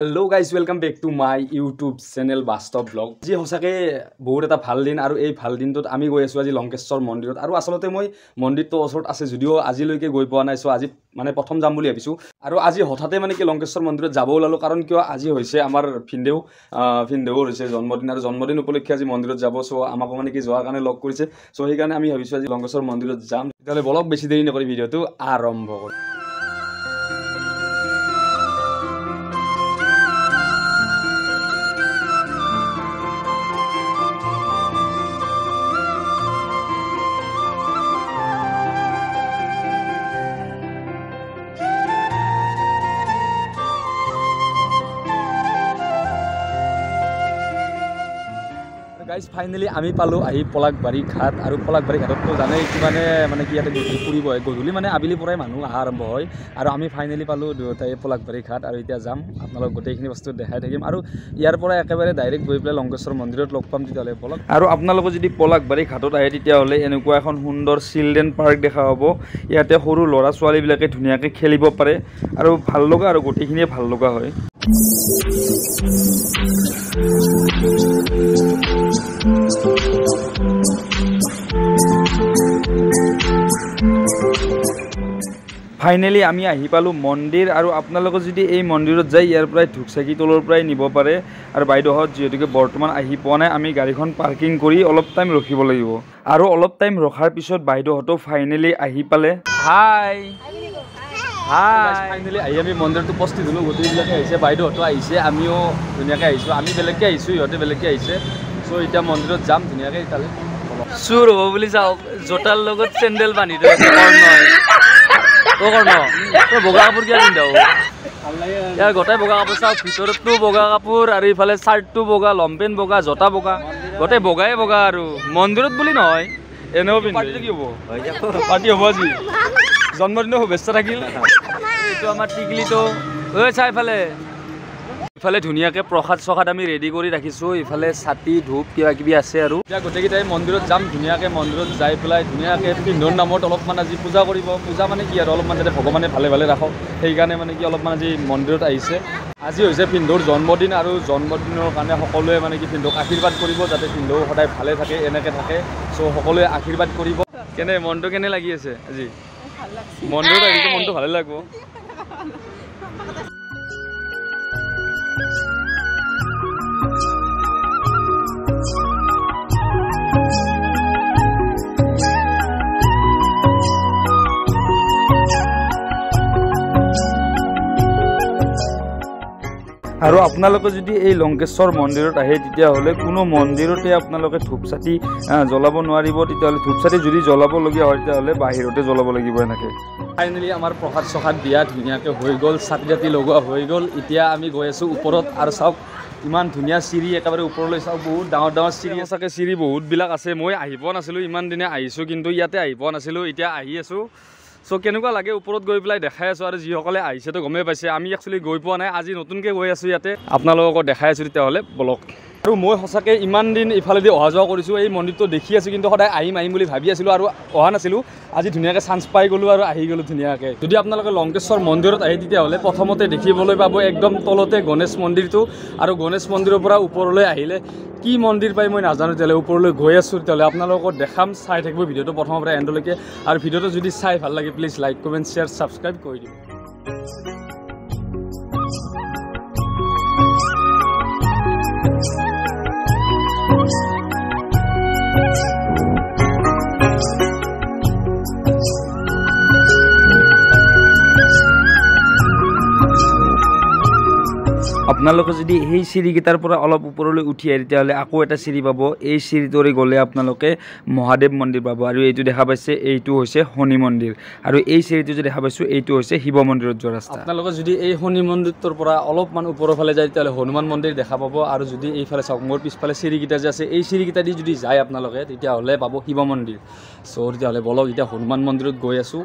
Hello guys, welcome back to my YouTube channel Bastav Vlog. जी होसाके बहुत এটা ভাল দিন আৰু এই ভাল দিনটোত আমি গৈ আছো আজি লংকেশ্বৰ মন্দিৰত আৰু আসলতে মই মন্দিৰটো ওচৰত আছে যদিও আজিলৈকে গৈ পোৱা নাই সো আজি মানে প্ৰথম যাম বুলি ভাবিছো আৰু আজি হঠাতে মানে কি লংকেশ্বৰ মন্দিৰত যাব ওলালো কাৰণ কিয় আজি হৈছে আমাৰ ফিন্দেউৰ হৈছে জন্মদিন আৰু জন্মদিন উপলক্ষে আজি মন্দিৰত যাব সো আমাক মানে কি যোৱাৰ কাৰণে লগ কৰিছে সো সেই কাৰণে আমি ভাবিছো আজি লংকেশ্বৰ মন্দিৰত যাম তেতিয়ালে ব্লগ বেছি দেৰি নকৰি ভিডিওটো আৰম্ভ কৰো Guys, finally আমি পালো আহি পলাকবাৰী ঘাট আৰু পলাকবাৰী ঘাটতো জানেই কি মানে কি ইয়াতে গধূলি ফুৰিব হয় গধূলি মানে আবেলি পৰাই মানুহ আহা আৰম্ভ হয় আৰু আমি ফাইনালি পালো দুটাই পলাকবাৰী ঘাট আৰু এতিয়া যাম আপোনালোক গোটেইখিনি বস্তু দেখাই থাকিম আৰু ইয়াৰ পৰা একেবাৰে ডাইৰেক্ট গৈ পেলাই লংকেশ্বৰ মন্দিৰত লগ পাম তেতিয়ালে পলক আৰু আপোনালোক যদি পলাকবাৰী ঘাটত আহে তেতিয়াহলে এনেকুৱা এখন সুন্দৰ চিলড্ৰেন পাৰ্ক দেখা হ'ব ইয়াতে সৰু ল'ৰা ছোৱালীবিলাকে ধুনীয়াকৈ খেলিব পাৰে আৰু ভাল লগা আৰু গোটেইখিনিয়ে ভাল লগা হয় ফাইনালি আমি আহি পালো মন্দিৰ আৰু আপোনালোকে যদি এই মন্দিৰত যায় ইয়াৰ পৰাই ধুকচাকি তলৰ পৰাই নিব পাৰে আৰু বাইদেউহত যেহেতুকে বৰ্তমান আহি পোৱা নাই আমি গাড়ীখন পাৰ্কিং কৰি অলপ টাইম ৰখিব লাগিব আৰু অলপ টাইম ৰখাৰ পিছত বাইদেউহতো ফাইনালি আহি পালে হাই ফাইনালি আহি আমি মন্দিৰটো উপস্থিত হ'লো গোটেইবিলাকে আহিছে বাইদেউহতো আহিছে আমিও ধুনীয়াকৈ আহিছোঁ আমি বেলেগকৈ আহিছোঁ ইহঁতে বেলেগকৈ আহিছে চ' এতিয়া মন্দিৰত যাম ধুনীয়াকৈ তালৈ চুৰ হ'ব বুলি চাওক জোতাৰ লগত চেণ্ডেল বান্ধি থৈ কৰ্ণ তই বগা কাপোৰ কিয় পিন্ধাও ইয়াৰ গোটেই বগা কাপোৰ চাওক ভিতৰতো বগা কাপোৰ আৰু ইফালে চাৰ্টটো বগা লংপেণ্ট বগা জোতা বগা গোটেই বগাই বগা আৰু মন্দিৰত বুলি নহয় এনেও পাৰ্টিটো কি হ'ব পাৰ্টি হ'ব আজি জন্মদিনৰ শুভেচ্ছা থাকিল এইটো আমাৰ টিকলিটো ঐ চাই ইফালে ধুনীয়াকৈ প্ৰসাদ চসাদ আমি ৰেডি কৰি ৰাখিছোঁ ইফালে ছাতি ধূপ কিবা কিবি আছে আৰু এতিয়া গোটেইকেইটাই মন্দিৰত যাম ধুনীয়াকৈ মন্দিৰত যাই পেলাই ধুনীয়াকৈ পিন্ধৰ নামত অলপমান আজি পূজা কৰিব পূজা মানে কি আৰু অলপমান যাতে ভগৱানে ভালে ভালে ৰাখক সেইকাৰণে মানে কি অলপমান আজি মন্দিৰত আহিছে আজি হৈছে পিন্ধৰ জন্মদিন আৰু জন্মদিনৰ কাৰণে সকলোৱে মানে কি পিন্ধক আশীৰ্বাদ কৰিব যাতে পিন্ধৰ সদায় ভালে থাকে এনেকৈ থাকে চ' সকলোৱে আশীৰ্বাদ কৰিব কেনে মনটো কেনে লাগি আছে আজি মন্দিৰত আহিছে মনটো ভালে লাগিব আৰু আপোনালোকে যদি এই লংকেশ্বৰ মন্দিৰত আহে তেতিয়াহ'লে কোনো মন্দিৰতে আপোনালোকে ধূপচাতি জ্বলাব নোৱাৰিব তেতিয়াহ'লে ধূপচাতি যদি জ্বলাবলগীয়া হয় তেতিয়াহ'লে বাহিৰতে জ্বলাব লাগিব এনেকৈ ফাইনেলি আমাৰ প্ৰসাদ চসাদ দিয়া ধুনীয়াকৈ হৈ গ'ল চাতি জাতি লগোৱা হৈ গ'ল এতিয়া আমি গৈ আছোঁ ওপৰত আৰু চাওক ইমান ধুনীয়া চিৰি একেবাৰে ওপৰলৈ চাওক বহুত ডাঙৰ ডাঙৰ চিৰি চাগে চিৰি বহুতবিলাক আছে মই আহি পোৱা নাছিলোঁ ইমান দিনে আহিছোঁ কিন্তু ইয়াতে আহি পোৱা নাছিলোঁ এতিয়া আহি আছোঁ চ' কেনেকুৱা লাগে ওপৰত গৈ পেলাই দেখাই আছোঁ আৰু যিসকলে আহিছেতো গমেই পাইছে আমি একচুৱেলি গৈ পোৱা নাই আজি নতুনকৈ গৈ আছোঁ ইয়াতে আপোনালোকক দেখাই আছোঁ তেতিয়াহ'লে ব্লগ আৰু মই সঁচাকৈ ইমান দিন ইফালেদি অহা যোৱা কৰিছোঁ এই মন্দিৰটো দেখি আছোঁ কিন্তু সদায় আহিম বুলি ভাবি আছিলোঁ আৰু অহা নাছিলোঁ আজি ধুনীয়াকৈ চান্স পাই গ'লোঁ আৰু আহি গ'লোঁ ধুনীয়াকৈ যদি আপোনালোকে লংকেশ্বৰ মন্দিৰত আহে তেতিয়াহ'লে প্ৰথমতে দেখিবলৈ পাব একদম তলতে গণেশ মন্দিৰটো আৰু গণেশ মন্দিৰৰ পৰা ওপৰলৈ আহিলে কি মন্দিৰ পাই মই নাজানো তেতিয়াহ'লে ওপৰলৈ গৈ আছোঁ তেতিয়াহ'লে আপোনালোকক দেখাম চাই থাকিব ভিডিঅ'টো প্ৰথমৰ পৰা এণ্ডলৈকে আৰু ভিডিঅ'টো যদি চাই ভাল লাগে please like comment share subscribe কৰি দিব আপোনালোকে যদি এই চিৰিকেইটাৰ পৰা অলপ ওপৰলৈ উঠি আহে তেতিয়াহ'লে আকৌ এটা চিৰি পাব এই চিৰিটোৰে গ'লে আপোনালোকে মহাদেৱ মন্দিৰ পাব আৰু এইটো দেখা পাইছে এইটো হৈছে শনি মন্দিৰ আৰু এই চিৰিটো যে দেখা পাইছোঁ এইটো হৈছে শিৱ মন্দিৰত যোৱা ৰাস্তা আপোনালোকে যদি এই শনি মন্দিৰটোৰ পৰা অলপমান ওপৰৰ ফালে যায় তেতিয়াহ'লে হনুমান মন্দিৰ দেখা পাব আৰু যদি এইফালে চাওক মোৰ পিছফালে চিৰিকেইটা যে আছে এই চিৰিকেইটা দি যদি যায় আপোনালোকে তেতিয়াহ'লে পাব শিৱ মন্দিৰ চ' তেতিয়াহ'লে বলক এতিয়া হনুমান মন্দিৰত গৈ আছোঁ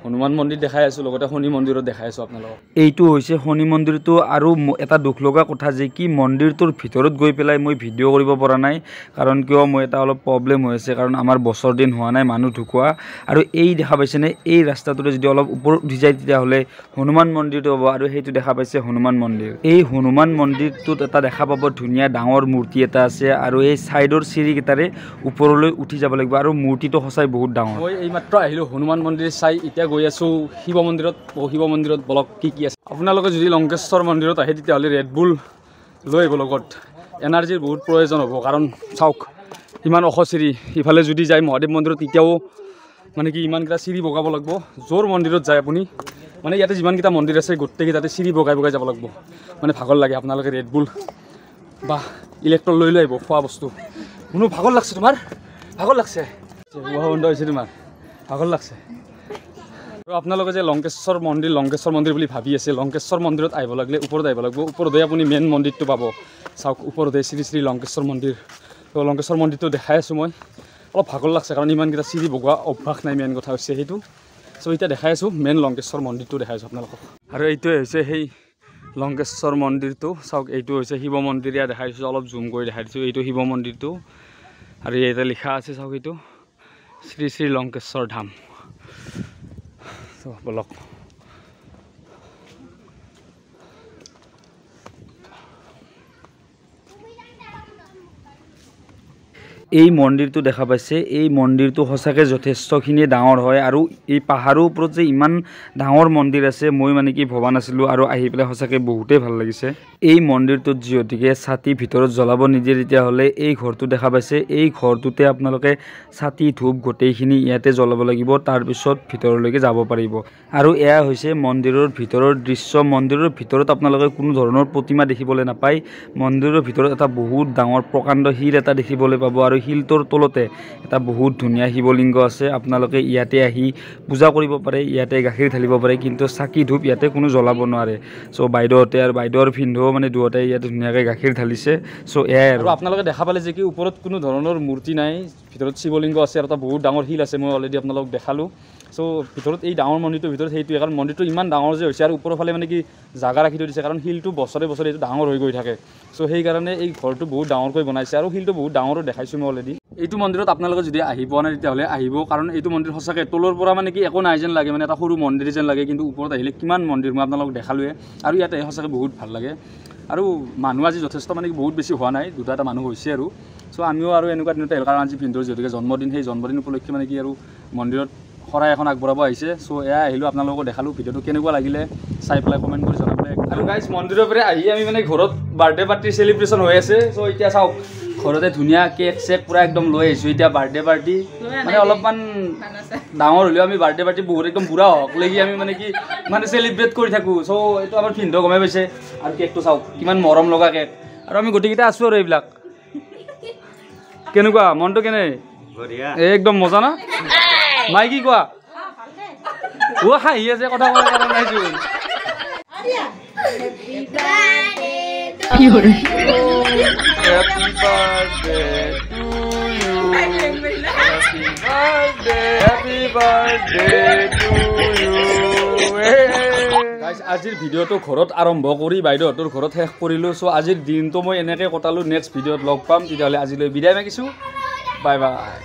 হনুমান মন্দিৰ দেখাই আছোঁ, লগতে শনি মন্দিৰত দেখাই আছোঁ আপোনালোকক। এইটো হৈছে শনি মন্দিৰটো। আৰু এটা দুখ লগা কথা যে কি মন্দিৰটোৰ ভিতৰত গৈ পেলাই মই ভিডিঅ' কৰিব পৰা নাই, কাৰণ কিয় মই এটা অলপ প্ৰব্লেম হৈ আছে, কাৰণ আমাৰ বছৰ দিন হোৱা নাই মানুহ ঢুকোৱা। আৰু এই দেখা পাইছেনে, এই ৰাস্তাটোৰে যদি অলপ ওপৰত উঠি যায় তেতিয়াহ'লে হনুমান মন্দিৰটো হ'ব, আৰু সেইটো দেখা পাইছে হনুমান মন্দিৰ। এই হনুমান মন্দিৰটোত এটা দেখা পাব ধুনীয়া ডাঙৰ মূৰ্তি এটা আছে, আৰু এই ছাইডৰ চিৰিকেইটাৰে ওপৰলৈ উঠি যাব লাগিব, আৰু মূৰ্তিটো সঁচাই বহুত ডাঙৰ। মই এইমাত্ৰ আহিলোঁ হনুমান মন্দিৰ চাই, এতিয়া গৈ আছোঁ শিৱ মন্দিৰত। শিৱ মন্দিৰত বলক কি আছে। আপোনালোকে যদি লংকেশ্বৰ মন্দিৰত আহে তেতিয়াহ'লে ৰেডবুল লৈ আহিব লগত, এনাৰ্জিৰ বহুত প্ৰয়োজন হ'ব। কাৰণ চাওক ইমান ওখ চিৰি, ইফালে যদি যায় মহাদেৱ মন্দিৰত তেতিয়াও মানে কি ইমানকেইটা চিৰি বগাব লাগিব। যোৰ মন্দিৰত যায় আপুনি, মানে ইয়াতে যিমানকেইটা মন্দিৰ আছে গোটেইকেইটাতে চিৰি বগাই বগাই যাব লাগিব, মানে ভাগৰ লাগে। আপোনালোকে ৰেডবুল বা ইলেক্ট্ৰল লৈ আহিব, খোৱা বস্তু। কোনো ভাগৰ লাগছে তোমাৰ? ভাগৰ লাগছে? বন্ধ হৈছে তোমাৰ? ভাগৰ লাগছে? আৰু আপোনালোকে যে লংকেশ্বৰ মন্দিৰ বুলি ভাবি আছে, লংকেশ্বৰ মন্দিৰত আহিব লাগিলে ওপৰত আহিব লাগিব। ওপৰতে আপুনি মেইন মন্দিৰটো পাব। চাওক ওপৰতে শ্ৰী শ্ৰী লংকেশ্বৰ মন্দিৰ। তো লংকেশ্বৰ মন্দিৰটো দেখাই আছোঁ মই। অলপ ভাগৰ লাগছে কাৰণ ইমানকেইটা চিৰি বগোৱা অভ্যাস নাই, মেইন কথা হৈছে সেইটো। চ' এতিয়া দেখাই আছোঁ মেইন লংকেশ্বৰ মন্দিৰটো দেখাই আছোঁ আপোনালোকক। আৰু এইটোৱে হৈছে সেই লংকেশ্বৰ মন্দিৰটো। চাওক এইটো হৈছে শিৱ মন্দিৰ, ইয়াত দেখাই দিছোঁ, অলপ জুম কৰি দেখাই দিছোঁ। এইটো শিৱ মন্দিৰটো, আৰু ইয়াতে লিখা আছে চাওক এইটো শ্ৰী শ্ৰী লংকেশ্বৰ ধাম। বলক এই মন্দিৰটো দেখা পাইছে, এই মন্দিৰটো সঁচাকৈ যথেষ্টখিনি ডাঙৰ হয়। আৰু এই পাহাৰৰ ওপৰত যে ইমান ডাঙৰ মন্দিৰ আছে মই মানে কি ভবা নাছিলোঁ, আৰু আহি পেলাই সঁচাকৈ বহুতেই ভাল লাগিছে। এই মন্দিৰটোত যিহেতুকে ছাতি ভিতৰত জ্বলাব নিদিয়ে, তেতিয়াহ'লে এই ঘৰটো দেখা পাইছে, এই ঘৰটোতে আপোনালোকে ছাতি ধূপ গোটেইখিনি ইয়াতে জ্বলাব লাগিব, তাৰপিছত ভিতৰলৈকে যাব পাৰিব। আৰু এয়া হৈছে মন্দিৰৰ ভিতৰৰ দৃশ্য। মন্দিৰৰ ভিতৰত আপোনালোকে কোনো ধৰণৰ প্ৰতিমা দেখিবলৈ নাপায়। মন্দিৰৰ ভিতৰত এটা বহুত ডাঙৰ প্ৰকাণ্ড শিল এটা দেখিবলৈ পাব, আৰু শিলটোৰ তলতে এটা বহুত ধুনীয়া শিৱলিংগ আছে। আপোনালোকে ইয়াতে আহি পূজা কৰিব পাৰে, ইয়াতে গাখীৰ ঢালিব পাৰে, কিন্তু চাকি ধূপ ইয়াতে কোনো জ্বলাব নোৱাৰে। চ' বাইদেউহঁতে আৰু বাইদেউৰ ভিনদেউ মানে দুয়োটাই ইয়াতে ধুনীয়াকৈ গাখীৰ ঢালিছে। চ' এয়াই আৰু আপোনালোকে দেখা পালে যে কি ওপৰত কোনো ধৰণৰ মূৰ্তি নাই, ভিতৰত শিৱলিংগ আছে, আৰু এটা বহুত ডাঙৰ শিল আছে, মই অলৰেডি আপোনালোকক দেখালোঁ। চ' ভিতৰত এই ডাঙৰ মন্দিৰটোৰ ভিতৰত সেইটোৱে, কাৰণ মন্দিৰটো ইমান ডাঙৰ যে হৈছে, আৰু ওপৰৰ ফালে মানে কি জাগা ৰাখি থৈ দিছে, কাৰণ শিলটো বছৰে বছৰে এইটো ডাঙৰ হৈ গৈ থাকে। চ' সেইকাৰণে এই ঘৰটো বহুত ডাঙৰকৈ বনাইছে, আৰু শিলটো বহুত ডাঙৰো দেখাইছোঁ মই অলৰেডি। এইটো মন্দিৰত আপোনালোকে যদি আহি পোৱা নাই তেতিয়াহ'লে আহিব, কাৰণ এইটো মন্দিৰ সঁচাকৈ তলৰ পৰা মানে কি একো নাই যেন লাগে, মানে এটা সৰু মন্দিৰ যেন লাগে, কিন্তু ওপৰত আহিলে কিমান মন্দিৰ মই আপোনালোকক দেখালোৱে। আৰু ইয়াতে সঁচাকৈ বহুত ভাল লাগে। আৰু মানুহ আজি যথেষ্ট মানে কি বহুত বেছি হোৱা নাই, দুটা এটা মানুহ হৈছে আৰু। চ' আমিও আৰু এনেকুৱা দিনতে আহিলোঁ, কাৰণ আজি ভিনদেউৰ যিহেতুকে জন্মদিন, সেই জন্মদিন উপলক্ষে মানে কি আৰু মন্দিৰত শৰাই এখন আগবঢ়াব আহিছে। চ' এয়া আহিলোঁ, আপোনালোকক দেখালোঁ। ভিডিঅ'টো কেনেকুৱা লাগিলে চাই পেলাই কমেণ্ট কৰি জনাবলৈ। আৰু গাইজ মন্দিৰৰ পৰা আহি আমি মানে ঘৰত বাৰ্থডে পাৰ্টি চেলিব্ৰেশ্যন হৈ আছে। চ' এতিয়া চাওক ঘৰতে ধুনীয়া কেক চেক পূৰা একদম লৈ আহিছোঁ। এতিয়া বাৰ্থডে পাৰ্টি মানে অলপমান ডাঙৰ হ'লেও আমি বাৰ্থডে পাৰ্টি বহুত একদম বুঢ়া হওক লাগি আমি মানে কি মানে চেলিব্ৰেট কৰি থাকোঁ। চ' এইটো আমাৰ ভিনদেউ গমে পাইছে। আৰু কেকটো চাওক কিমান মৰম লগা কেক, আৰু আমি গোটেইকেইটা আছোঁ আৰু এইবিলাক। কেনেকুৱা মনটো কেনে? একদম মজা না? মাই কি কোৱা? অ' হাঁহি আছে, কথা কোৱাৰ কাৰণে নাইচোন। আজিৰ ভিডিঅ'টো ঘৰত আৰম্ভ কৰি বাইদেউহঁতৰ ঘৰত শেষ কৰিলোঁ। চ' আজিৰ দিনটো মই এনেকৈ কটালোঁ। নেক্সট ভিডিঅ'ত লগ পাম, তেতিয়াহ'লে আজিলৈ বিদায় মাগিছোঁ। Bye bye.